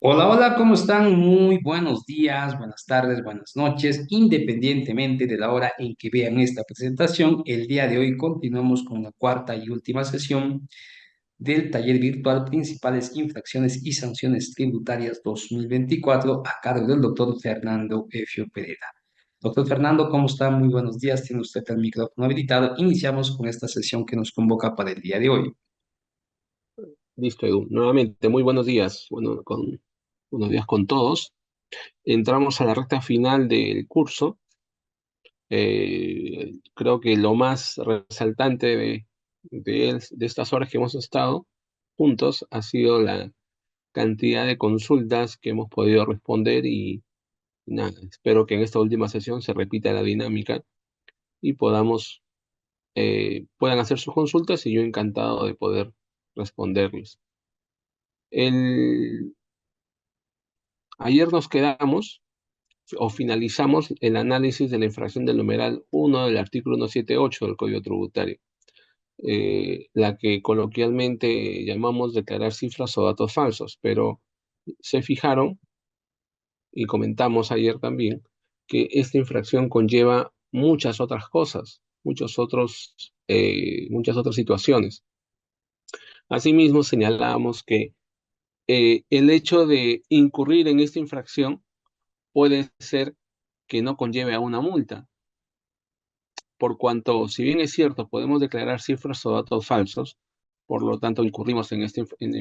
Hola, hola, ¿cómo están? Muy buenos días, buenas tardes, buenas noches. Independientemente de la hora en que vean esta presentación, el día de hoy continuamos con la cuarta y última sesión del taller virtual Principales Infracciones y Sanciones Tributarias 2024 a cargo del doctor Fernando Efio Pereda. Doctor Fernando, ¿cómo está? Muy buenos días. Tiene usted el micrófono habilitado. Iniciamos con esta sesión que nos convoca para el día de hoy. Listo, Edu. Nuevamente, muy buenos días. Buenos días con todos. Entramos a la recta final del curso. Creo que lo más resaltante de estas horas que hemos estado juntos ha sido la cantidad de consultas que hemos podido responder y nada, espero que en esta última sesión se repita la dinámica y puedan hacer sus consultas y yo encantado de poder responderles. El, Ayer nos quedamos o finalizamos el análisis de la infracción del numeral 1 del artículo 178 del Código Tributario, la que coloquialmente llamamos declarar cifras o datos falsos, pero se fijaron, y comentamos ayer también, que esta infracción conlleva muchas otras cosas, muchas otras situaciones. Asimismo, señalamos que el hecho de incurrir en esta infracción puede ser que no conlleve a una multa, por cuanto, si bien es cierto, podemos declarar cifras o datos falsos, por lo tanto incurrimos en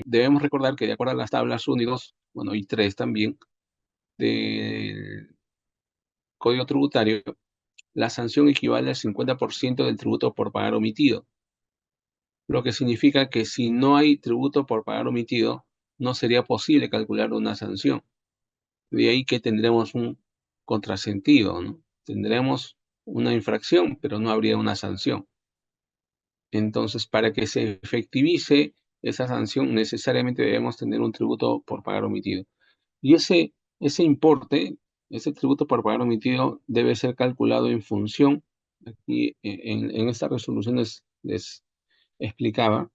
debemos recordar que de acuerdo a las tablas 1 y 2, bueno, y 3 también, del Código Tributario, la sanción equivale al 50% del tributo por pagar omitido, lo que significa que si no hay tributo por pagar omitido, no sería posible calcular una sanción. De ahí que tendremos un contrasentido, ¿no? Tendremos una infracción, pero no habría una sanción. Entonces, para que se efectivice esa sanción, necesariamente debemos tener un tributo por pagar omitido. Y ese importe, ese tributo por pagar omitido, debe ser calculado en función, aquí en esta resolución les explicaba,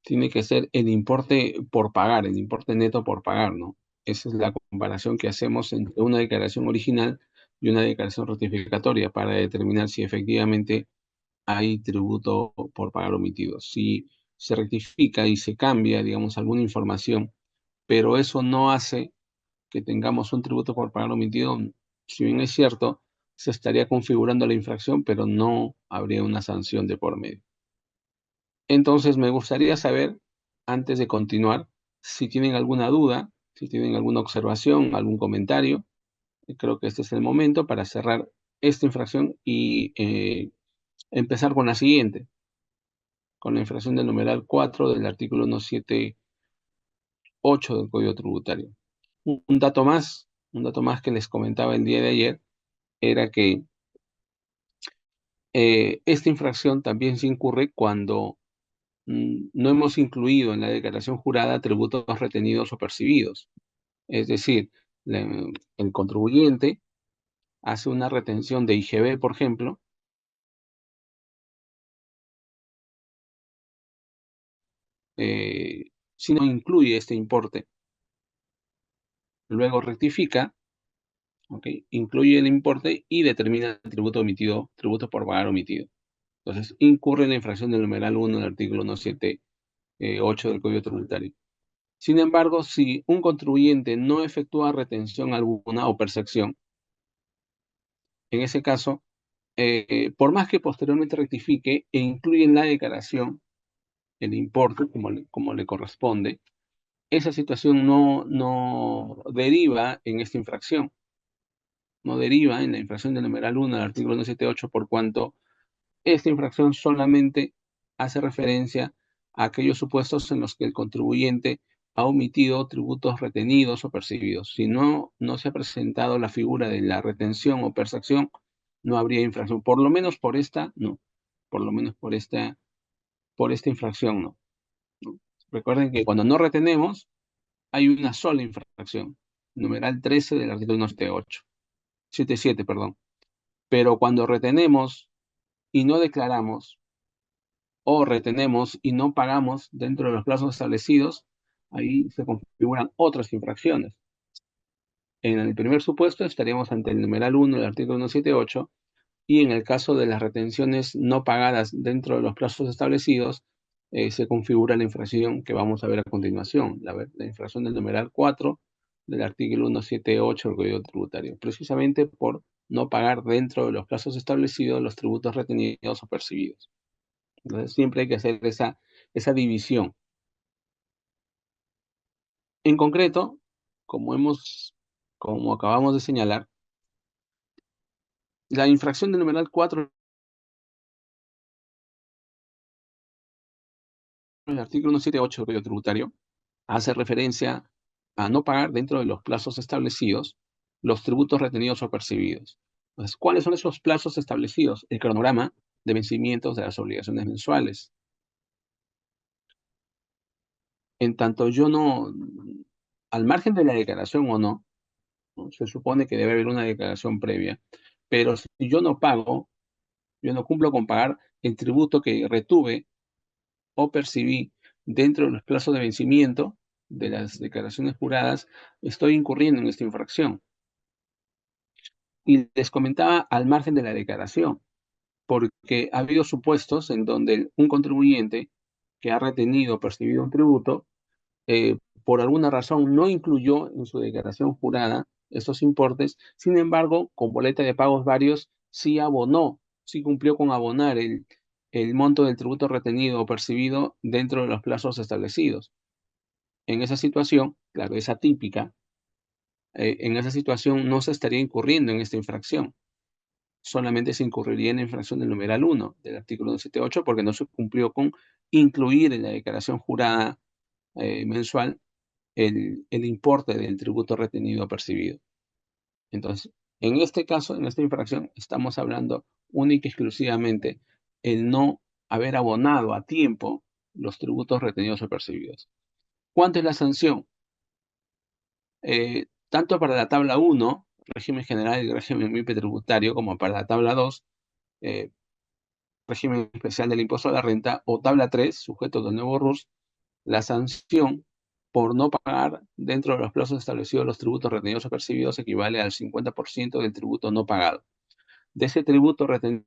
tiene que ser el importe por pagar, el importe neto por pagar, ¿no? Esa es la comparación que hacemos entre una declaración original y una declaración rectificatoria para determinar si efectivamente hay tributo por pagar omitido. Si se rectifica y se cambia, digamos, alguna información, pero eso no hace que tengamos un tributo por pagar omitido, si bien es cierto, se estaría configurando la infracción, pero no habría una sanción de por medio. Entonces, me gustaría saber, antes de continuar, si tienen alguna duda, si tienen alguna observación, algún comentario. Creo que este es el momento para cerrar esta infracción y empezar con la siguiente, con la infracción del numeral 4 del artículo 178 del Código Tributario. Un dato más que les comentaba el día de ayer, era que esta infracción también se incurre cuando no hemos incluido en la declaración jurada tributos retenidos o percibidos. Es decir, el contribuyente hace una retención de IGB, por ejemplo, si no incluye este importe, luego rectifica, ¿ok? Incluye el importe y determina el tributo omitido, tributo por pagar omitido. Entonces, incurre en la infracción del numeral 1 del artículo 178 del Código Tributario. Sin embargo, si un contribuyente no efectúa retención alguna o percepción, en ese caso, por más que posteriormente rectifique e incluye en la declaración el importe como le corresponde, esa situación no deriva en esta infracción, no deriva en la infracción del numeral 1 del artículo 178, por cuanto esta infracción solamente hace referencia a aquellos supuestos en los que el contribuyente ha omitido tributos retenidos o percibidos. Si no se ha presentado la figura de la retención o percepción, no habría infracción. Por lo menos por esta, no. Por lo menos por esta infracción, no. ¿No? Recuerden que cuando no retenemos, hay una sola infracción. Numeral 13 del artículo 178. 77, perdón. Pero cuando retenemos y no declaramos, o retenemos y no pagamos dentro de los plazos establecidos, ahí se configuran otras infracciones. En el primer supuesto estaríamos ante el numeral 1 del artículo 178 y en el caso de las retenciones no pagadas dentro de los plazos establecidos, se configura la infracción que vamos a ver a continuación, la infracción del numeral 4 del artículo 178 del Código Tributario, precisamente por no pagar dentro de los plazos establecidos los tributos retenidos o percibidos. Entonces siempre hay que hacer esa división. En concreto, como acabamos de señalar, la infracción del numeral 4 del artículo 178 del Código Tributario hace referencia a no pagar dentro de los plazos establecidos los tributos retenidos o percibidos. Entonces, ¿cuáles son esos plazos establecidos? El cronograma de vencimientos de las obligaciones mensuales. En tanto yo no, al margen de la declaración o no, ¿no? Se supone que debe haber una declaración previa, pero si yo no pago, yo no cumplo con pagar el tributo que retuve o percibí dentro de los plazos de vencimiento de las declaraciones juradas, estoy incurriendo en esta infracción. Y les comentaba al margen de la declaración, porque ha habido supuestos en donde un contribuyente que ha retenido o percibido un tributo, por alguna razón no incluyó en su declaración jurada estos importes, sin embargo, con boleta de pagos varios, sí abonó, sí cumplió con abonar el monto del tributo retenido o percibido dentro de los plazos establecidos. En esa situación, claro, es atípica, en esa situación no se estaría incurriendo en esta infracción. Solamente se incurriría en la infracción del numeral 1 del artículo 278 porque no se cumplió con incluir en la declaración jurada mensual el importe del tributo retenido o percibido. Entonces, en este caso, en esta infracción, estamos hablando única y exclusivamente el no haber abonado a tiempo los tributos retenidos o percibidos. ¿Cuánto es la sanción? Tanto para la tabla 1, régimen general y régimen MIPE tributario, como para la tabla 2, régimen especial del impuesto a la renta, o tabla 3, sujeto del nuevo RUS, la sanción por no pagar dentro de los plazos establecidos los tributos retenidos o percibidos equivale al 50% del tributo no pagado. De ese tributo retenido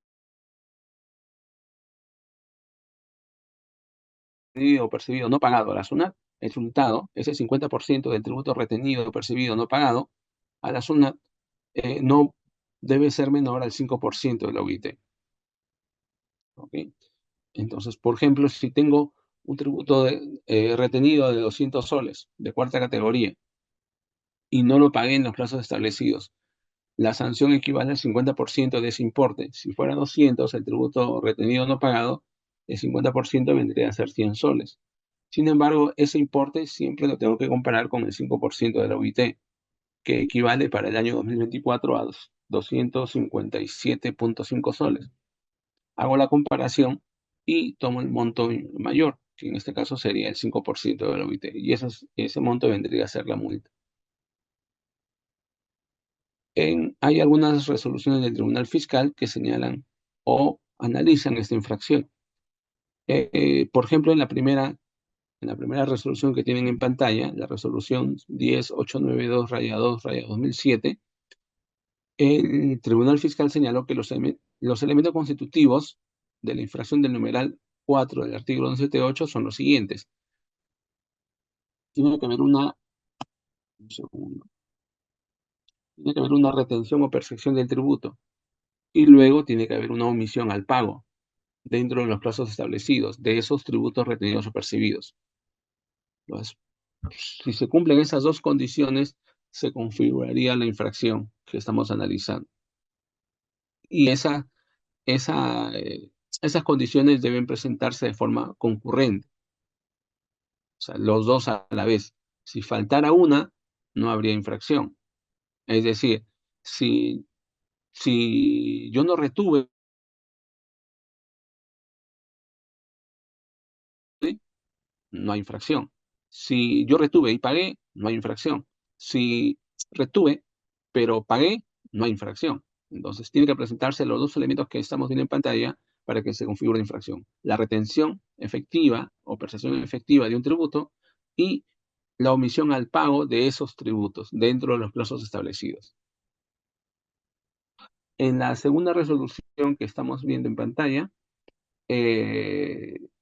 o percibido no pagado a la SUNAT, el resultado, ese 50% del tributo retenido o percibido no pagado a la SUNAT, no debe ser menor al 5% de la OIT. ¿Okay? Entonces, por ejemplo, si tengo un tributo retenido de 200 soles de cuarta categoría y no lo pagué en los plazos establecidos, la sanción equivale al 50% de ese importe. Si fuera 200, el tributo retenido no pagado, el 50% vendría a ser 100 soles. Sin embargo, ese importe siempre lo tengo que comparar con el 5% de la OIT, que equivale para el año 2024 a 257.5 soles. Hago la comparación y tomo el monto mayor, que en este caso sería el 5% de la OIT, y ese monto vendría a ser la multa. Hay algunas resoluciones del Tribunal Fiscal que señalan o analizan esta infracción. Por ejemplo, en la primera resolución que tienen en pantalla, la resolución 10892-2-2007, el Tribunal Fiscal señaló que los elementos constitutivos de la infracción del numeral 4 del artículo 178 son los siguientes. Tiene que haber tiene que haber una retención o percepción del tributo y luego tiene que haber una omisión al pago dentro de los plazos establecidos de esos tributos retenidos o percibidos. Entonces, si se cumplen esas dos condiciones, se configuraría la infracción que estamos analizando. Y esas condiciones deben presentarse de forma concurrente, o sea, los dos a la vez. Si faltara una, no habría infracción. Es decir, si, si yo no retuve, no hay infracción. Si yo retuve y pagué, no hay infracción. Si retuve, pero pagué, no hay infracción. Entonces, tiene que presentarse los dos elementos que estamos viendo en pantalla para que se configure la infracción. La retención efectiva o percepción efectiva de un tributo y la omisión al pago de esos tributos dentro de los plazos establecidos. En la segunda resolución que estamos viendo en pantalla,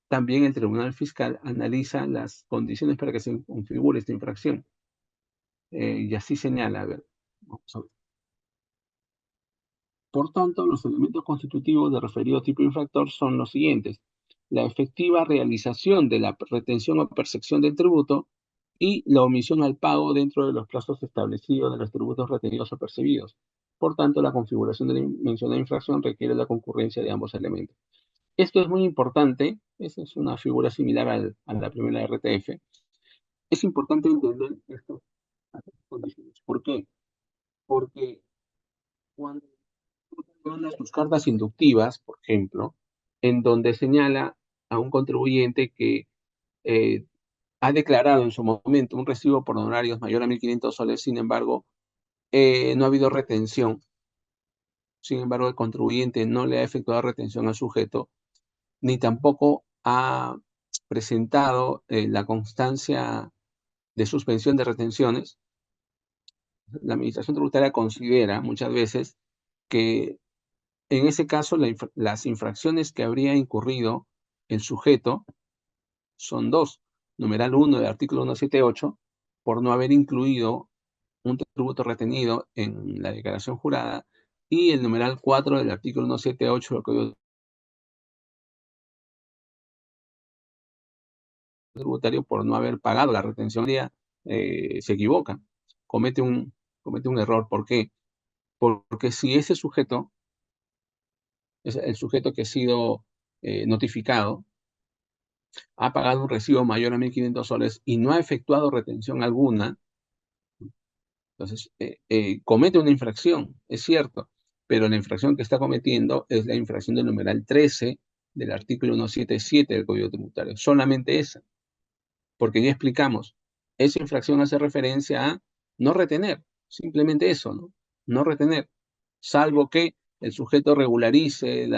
también el Tribunal Fiscal analiza las condiciones para que se configure esta infracción. Y así señala, a ver, vamos a ver. Por tanto, los elementos constitutivos del referido tipo infractor son los siguientes: la efectiva realización de la retención o percepción del tributo y la omisión al pago dentro de los plazos establecidos de los tributos retenidos o percibidos. Por tanto, la configuración de la mencionada infracción requiere la concurrencia de ambos elementos. Esto es muy importante, esa es una figura similar a la primera RTF. Es importante entender estas condiciones. ¿Por qué? Porque cuando una de sus cartas inductivas, por ejemplo, en donde señala a un contribuyente que eh, ha declarado en su momento un recibo por honorarios mayor a 1.500 soles, sin embargo, no ha habido retención. Sin embargo, el contribuyente no le ha efectuado retención al sujeto, ni tampoco ha presentado la constancia de suspensión de retenciones. La Administración Tributaria considera muchas veces que en ese caso las infracciones que habría incurrido el sujeto son dos. Numeral 1 del artículo 178, por no haber incluido un tributo retenido en la declaración jurada, y el numeral 4 del artículo 178 del Código Tributario por no haber pagado la retención. Se equivoca, comete un error. ¿Por qué? Porque si ese sujeto es el sujeto que ha sido notificado, ha pagado un recibo mayor a 1.500 soles y no ha efectuado retención alguna, entonces comete una infracción, es cierto, pero la infracción que está cometiendo es la infracción del numeral 13 del artículo 177 del Código Tributario, solamente esa, porque ya explicamos, esa infracción hace referencia a no retener, simplemente eso, ¿no? No retener, salvo que el sujeto regularice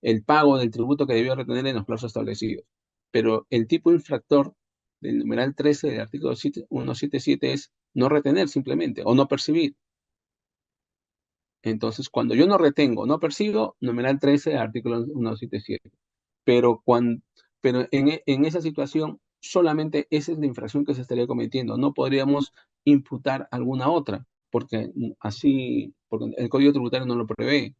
el pago del tributo que debió retener en los plazos establecidos. Pero el tipo infractor del numeral 13 del artículo 177 es no retener simplemente, o no percibir. Entonces, cuando yo no retengo, no percibo, numeral 13 del artículo 177. Pero, pero en esa situación, solamente esa es la infracción que se estaría cometiendo. No podríamos imputar alguna otra, porque porque el Código Tributario no lo prevé.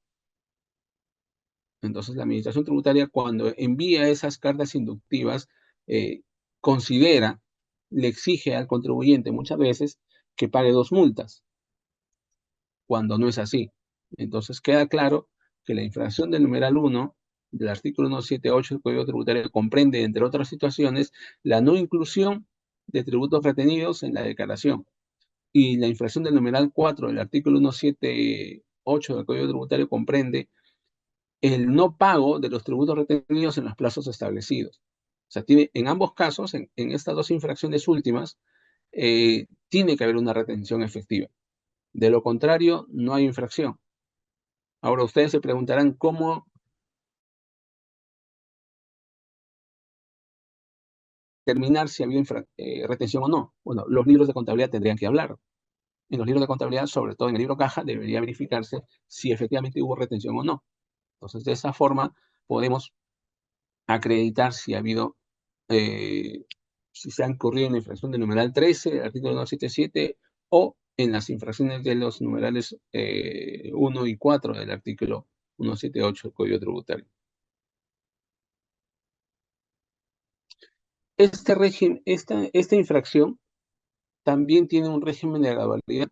Entonces, la Administración Tributaria, cuando envía esas cartas inductivas, eh, considera, le exige al contribuyente muchas veces que pague dos multas, cuando no es así. Entonces, queda claro que la infracción del numeral 1 del artículo 178 del Código Tributario comprende, entre otras situaciones, la no inclusión de tributos retenidos en la declaración. Y la infracción del numeral 4 del artículo 178 del Código Tributario comprende el no pago de los tributos retenidos en los plazos establecidos. O sea, en ambos casos, en estas dos infracciones últimas, tiene que haber una retención efectiva. De lo contrario, no hay infracción. Ahora ustedes se preguntarán cómo determinar si había retención o no. Bueno, los libros de contabilidad tendrían que hablar. En los libros de contabilidad, sobre todo en el libro caja, debería verificarse si efectivamente hubo retención o no. Entonces, de esa forma podemos acreditar si ha habido, si se ha incurrido en la infracción del numeral 13 del artículo 177 o en las infracciones de los numerales 1 y 4 del artículo 178 del Código Tributario. Esta infracción también tiene un régimen de gradualidad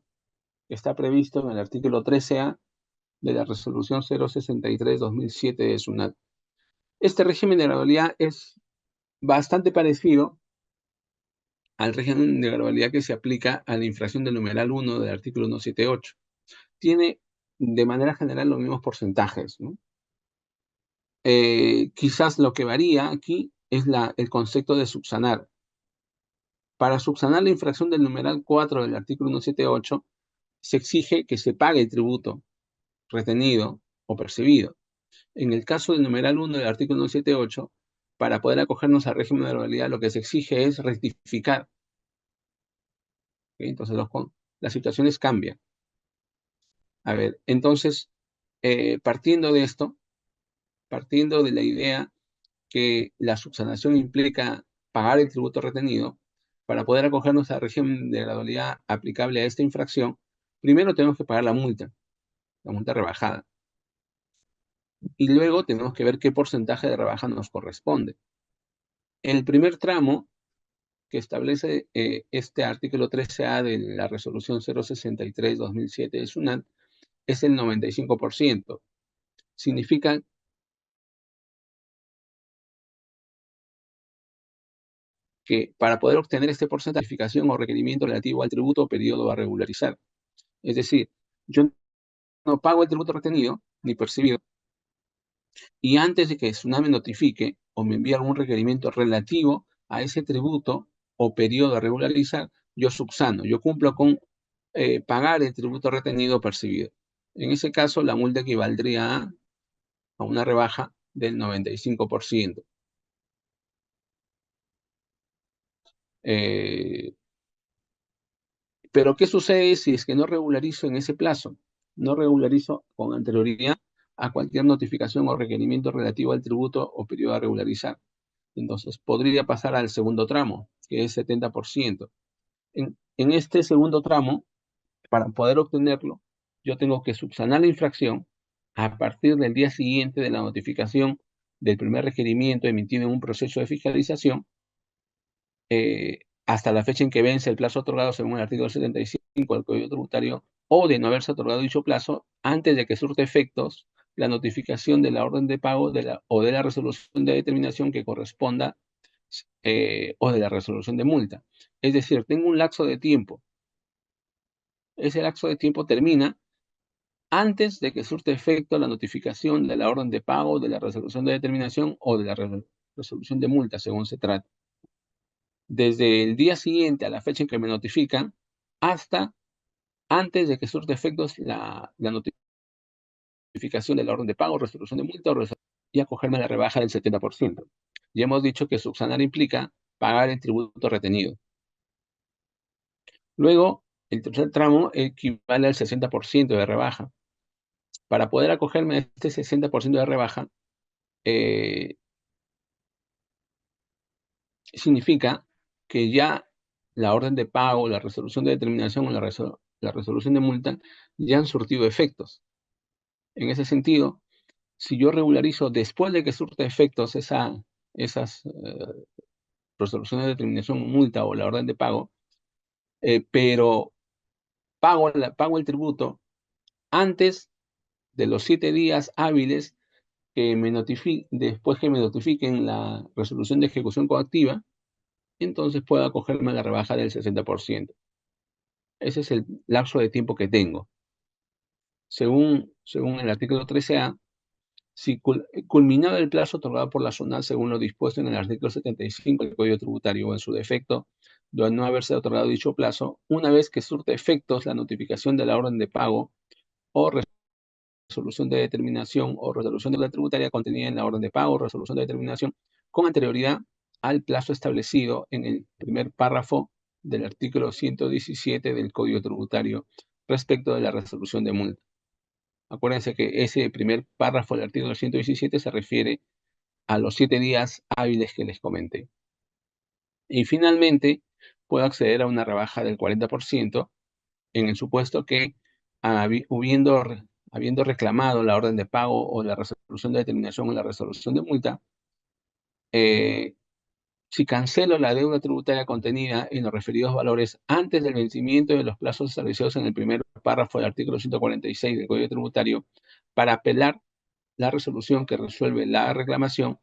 que está previsto en el artículo 13A de la resolución 063/2007 de SUNAT. Este régimen de gradualidad es bastante parecido al régimen de gradualidad que se aplica a la infracción del numeral 1 del artículo 178. Tiene de manera general los mismos porcentajes, ¿no? Quizás lo que varía aquí es el concepto de subsanar. Para subsanar la infracción del numeral 4 del artículo 178, se exige que se pague el tributo retenido o percibido. En el caso del numeral 1 del artículo 178, para poder acogernos al régimen de gradualidad, lo que se exige es rectificar Entonces las situaciones cambian. A ver, entonces, partiendo de esto, partiendo de la idea que la subsanación implica pagar el tributo retenido, para poder acogernos a la régimen de gradualidad aplicable a esta infracción, primero tenemos que pagar la multa rebajada, y luego tenemos que ver qué porcentaje de rebaja nos corresponde. El primer tramo que establece este artículo 13A de la resolución 063/2007 de SUNAT es el 95%. Significa que para poder obtener este porcentaje de calificación o requerimiento relativo al tributo o periodo a regularizar. Es decir, yo no pago el tributo retenido ni percibido, y antes de que SUNAT me notifique o me envíe algún requerimiento relativo a ese tributo o periodo a regularizar, yo subsano, yo cumplo con pagar el tributo retenido o percibido. En ese caso, la multa equivaldría a una rebaja del 95%. Pero, ¿qué sucede si es que no regularizo en ese plazo? No regularizo con anterioridad a cualquier notificación o requerimiento relativo al tributo o periodo a regularizar. Entonces, podría pasar al segundo tramo, que es 70%. En este segundo tramo, para poder obtenerlo, yo tengo que subsanar la infracción a partir del día siguiente de la notificación del primer requerimiento emitido en un proceso de fiscalización, hasta la fecha en que vence el plazo otorgado según el artículo 75 del Código Tributario, o de no haberse otorgado dicho plazo, antes de que surte efectos la notificación de la orden de pago o de la resolución de determinación que corresponda, o de la resolución de multa. Es decir, tengo un lapso de tiempo. Ese lapso de tiempo termina antes de que surte efecto la notificación de la orden de pago, de la resolución de determinación o de la resolución de multa, según se trate. Desde el día siguiente a la fecha en que me notifican, hasta antes de que surte efectos la notificación de la orden de pago, resolución de multa y acogerme a la rebaja del 70%. Ya hemos dicho que subsanar implica pagar el tributo retenido. Luego, el tercer tramo equivale al 60% de rebaja. Para poder acogerme a este 60% de rebaja, significa que ya la orden de pago, la resolución de determinación o la resolución de multa ya han surtido efectos. En ese sentido, si yo regularizo después de que surta efectos esas resoluciones de determinación o multa o la orden de pago, pero pago el tributo antes de los 7 días hábiles que después que me notifiquen la resolución de ejecución coactiva, entonces puedo acogerme a la rebaja del 60%. Ese es el lapso de tiempo que tengo. Según el artículo 13A, si culminado el plazo otorgado por la SUNAT según lo dispuesto en el artículo 75 del Código Tributario o en su defecto, de no haberse otorgado dicho plazo, una vez que surte efectos la notificación de la orden de pago o resolución de determinación o resolución de la tributaria contenida en la orden de pago o resolución de determinación con anterioridad al plazo establecido en el primer párrafo del artículo 117 del Código Tributario respecto de la resolución de multa. Acuérdense que ese primer párrafo del artículo 117 se refiere a los 7 días hábiles que les comenté. Y finalmente, puedo acceder a una rebaja del 40% en el supuesto que, habiendo reclamado la orden de pago o la resolución de determinación o la resolución de multa, si cancelo la deuda tributaria contenida en los referidos valores antes del vencimiento de los plazos establecidos en el primer párrafo del artículo 146 del Código Tributario, para apelar la resolución que resuelve la reclamación,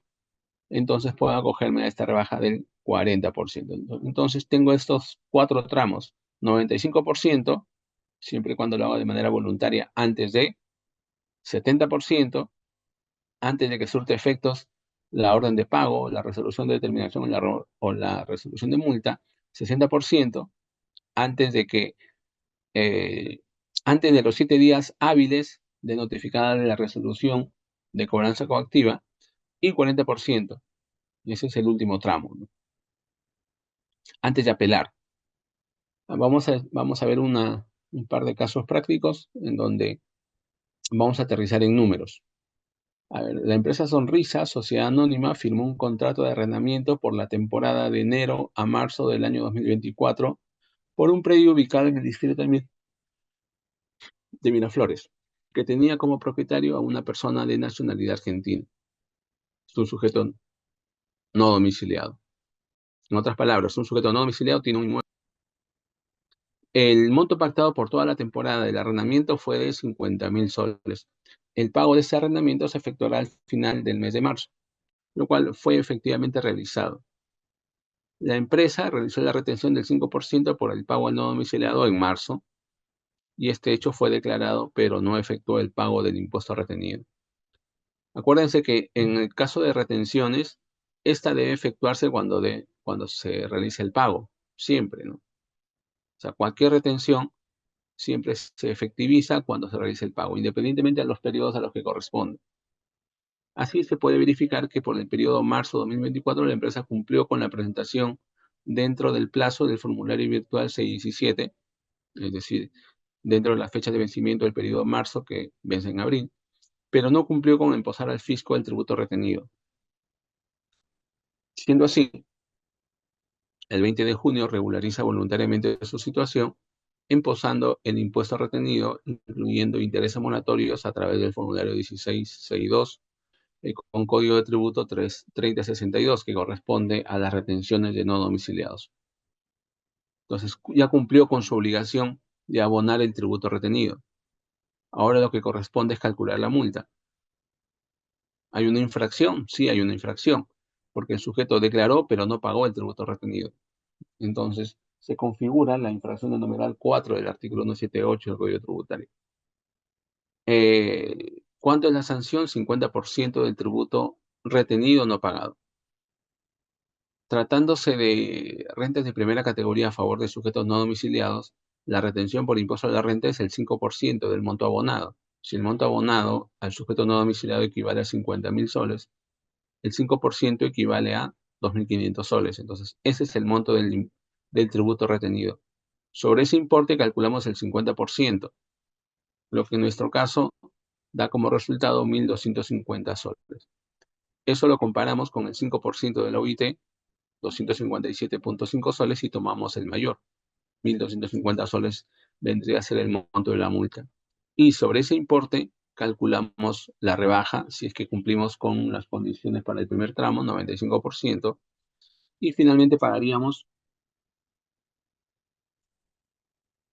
entonces puedo acogerme a esta rebaja del 40%. Entonces tengo estos 4 tramos: 95%, siempre y cuando lo hago de manera voluntaria antes de; 70%, antes de que surte efectos la orden de pago, la resolución de determinación o la resolución de multa; 60%, antes de que, antes de los 7 días hábiles de notificada de la resolución de cobranza coactiva; y 40%, y ese es el último tramo, ¿no?, antes de apelar. Vamos a ver un par de casos prácticos en donde vamos a aterrizar en números. A ver, la empresa Sonrisa, Sociedad Anónima, firmó un contrato de arrendamiento por la temporada de enero a marzo del año 2024 por un predio ubicado en el distrito de Miraflores, que tenía como propietario a una persona de nacionalidad argentina. Es un sujeto no domiciliado. En otras palabras, un sujeto no domiciliado tiene un inmueble. El monto pactado por toda la temporada del arrendamiento fue de 50.000 soles. El pago de ese arrendamiento se efectuará al final del mes de marzo, lo cual fue efectivamente realizado. La empresa realizó la retención del 5% por el pago al no domiciliado en marzo, y este hecho fue declarado, pero no efectuó el pago del impuesto retenido. Acuérdense que en el caso de retenciones, esta debe efectuarse cuando se realice el pago, siempre, ¿no? O sea, cualquier retención siempre se efectiviza cuando se realice el pago, independientemente de los periodos a los que corresponde. Así se puede verificar que por el periodo marzo 2024 la empresa cumplió con la presentación dentro del plazo del formulario virtual 617, es decir, dentro de la fecha de vencimiento del periodo marzo que vence en abril, pero no cumplió con imposar al fisco el tributo retenido. Siendo así, el 20 de junio regulariza voluntariamente su situación, imposando el impuesto retenido, incluyendo intereses moratorios a través del formulario 1662, con código de tributo 3062, que corresponde a las retenciones de no domiciliados. Entonces, ya cumplió con su obligación de abonar el tributo retenido. Ahora lo que corresponde es calcular la multa. ¿Hay una infracción? Sí, hay una infracción, porque el sujeto declaró pero no pagó el tributo retenido. Entonces, se configura la infracción del numeral 4 del artículo 178 del Código Tributario. ¿Cuánto es la sanción? 50% del tributo retenido no pagado. Tratándose de rentas de primera categoría a favor de sujetos no domiciliados, la retención por impuesto a la renta es el 5% del monto abonado. Si el monto abonado al sujeto no domiciliado equivale a 50.000 soles, el 5% equivale a 2.500 soles. Entonces, ese es el monto del tributo retenido. Sobre ese importe calculamos el 50%, lo que en nuestro caso da como resultado 1.250 soles. Eso lo comparamos con el 5% de la OIT, 257.5 soles, y tomamos el mayor, 1.250 soles vendría a ser el monto de la multa. Y sobre ese importe calculamos la rebaja, si es que cumplimos con las condiciones para el primer tramo, 95%, y finalmente pagaríamos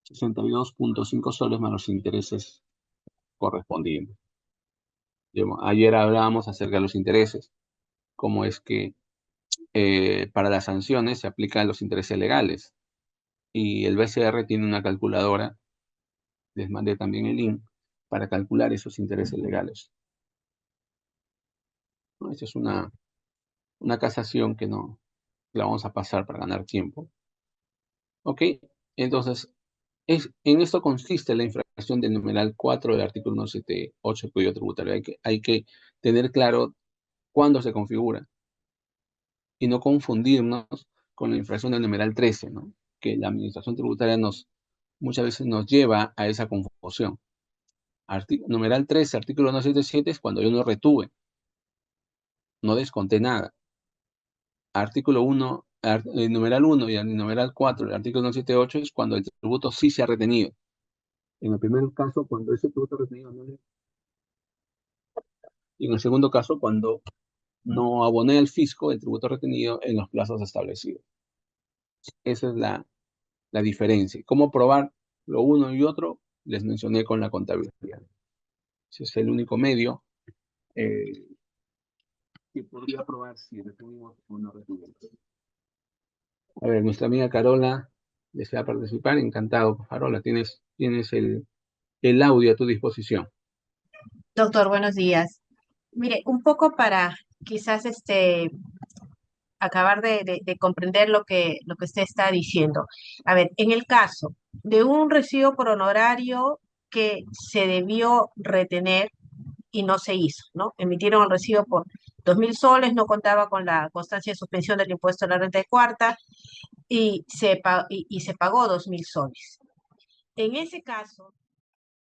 62.5 soles más los intereses correspondientes. Ayer hablábamos acerca de los intereses, cómo es que para las sanciones se aplican los intereses legales, y el BCR tiene una calculadora, les mandé también el link, para calcular esos intereses legales, ¿no? Esa es una casación que no la vamos a pasar para ganar tiempo. ¿Ok? Entonces, en esto consiste la infracción del numeral 4 del artículo 178 del Código Tributario. Hay que tener claro cuándo se configura y no confundirnos con la infracción del numeral 13, ¿no? Que la administración tributaria muchas veces nos lleva a esa confusión. Numeral 13, artículo 177 es cuando yo no retuve, no desconté nada. Artículo 1, numeral 1 y el numeral 4 del artículo 178 es cuando el tributo sí se ha retenido. En el primer caso, cuando ese tributo retenido no le... Y en el segundo caso, cuando no aboné al fisco el tributo retenido en los plazos establecidos. Esa es la diferencia. ¿Cómo probar lo uno y otro? Les mencioné con la contabilidad. Ese es el único medio que podría probar si retuvimos o no retuvimos. A ver, nuestra amiga Carola desea participar. Encantado, Carola. Tienes el audio a tu disposición. Doctor, buenos días. Mire, un poco para quizás acabar de comprender lo que usted está diciendo. A ver, en el caso de un recibo por honorario que se debió retener y no se hizo, ¿no? Emitieron el recibo por 2.000 soles, no contaba con la constancia de suspensión del impuesto a la renta de cuarta y se pagó 2.000 soles. En ese caso,